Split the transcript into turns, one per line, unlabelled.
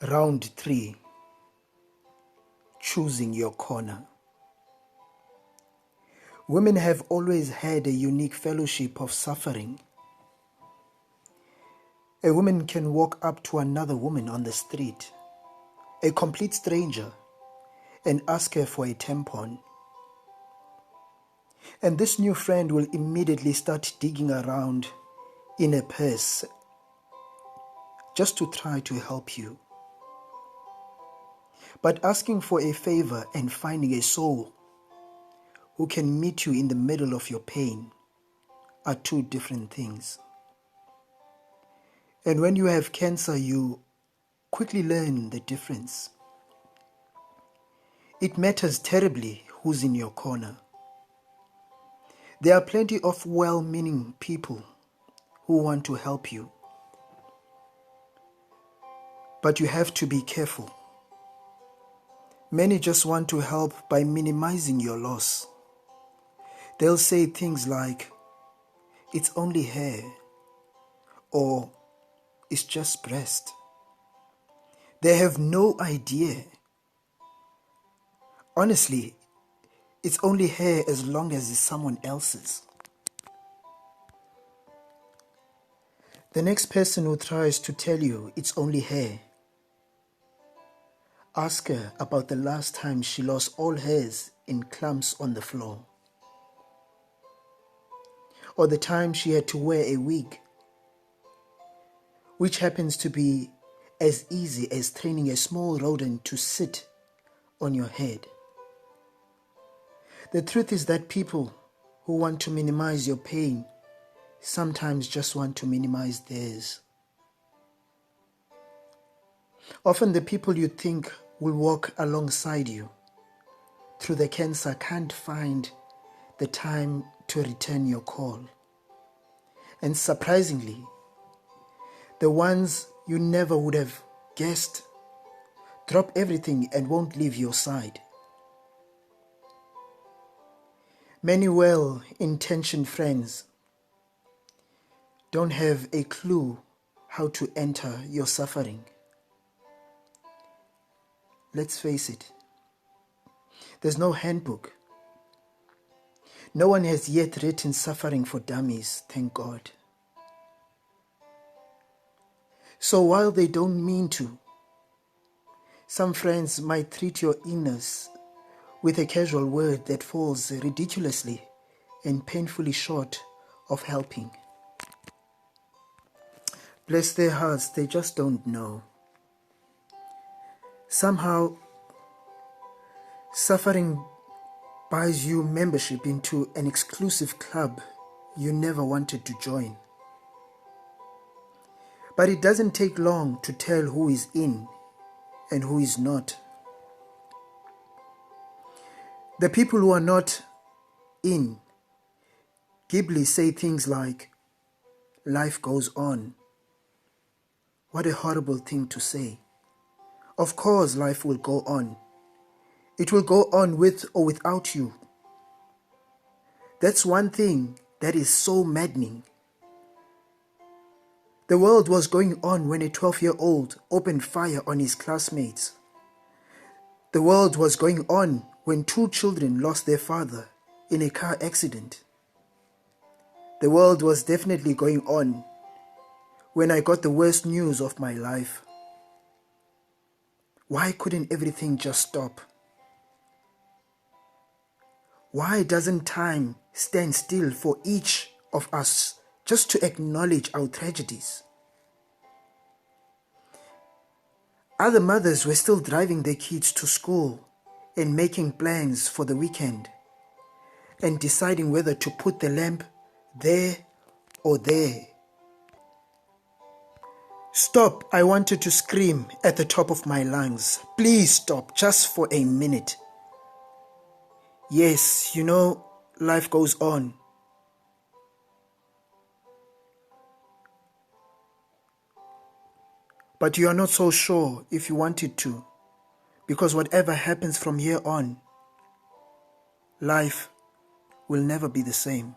Round 3. Choosing your corner. Women have always had a unique fellowship of suffering. A woman can walk up to another woman on the street, a complete stranger, and ask her for a tampon. And this new friend will immediately start digging around in a purse just to try to help you. But asking for a favor and finding a soul who can meet you in the middle of your pain are two different things. And when you have cancer, you quickly learn the difference. It matters terribly who's in your corner. There are plenty of well-meaning people who want to help you. But you have to be careful. Many just want to help by minimizing your loss. They'll say things like, "It's only hair," or "It's just breast." They have no idea. Honestly, it's only hair as long as it's someone else's. The next person who tries to tell you it's only hair, ask her about the last time she lost all hairs in clumps on the floor, or the time she had to wear a wig, which happens to be as easy as training a small rodent to sit on your head. The truth is that people who want to minimize your pain sometimes just want to minimize theirs. Often the people you think will walk alongside you through the cancer can't find the time to return your call. And surprisingly, the ones you never would have guessed drop everything and won't leave your side. Many well-intentioned friends don't have a clue how to enter your suffering. Let's face it, there's no handbook. No one has yet written Suffering for Dummies, thank God. So while they don't mean to, some friends might treat your illness with a casual word that falls ridiculously and painfully short of helping. Bless their hearts, they just don't know. Somehow, suffering buys you membership into an exclusive club you never wanted to join. But it doesn't take long to tell who is in and who is not. The people who are not in glibly say things like, "Life goes on." What a horrible thing to say. Of course life will go on. It will go on with or without you. That's one thing that is so maddening. The world was going on when a 12-year-old opened fire on his classmates. The world was going on when 2 children lost their father in a car accident. The world was definitely going on when I got the worst news of my life. Why couldn't everything just stop? Why doesn't time stand still for each of us just to acknowledge our tragedies? Other mothers were still driving their kids to school and making plans for the weekend and deciding whether to put the lamp there or there. Stop, I wanted to scream at the top of my lungs. Please stop, just for a minute. Yes, you know, life goes on. But you are not so sure if you want it to, because whatever happens from here on, life will never be the same.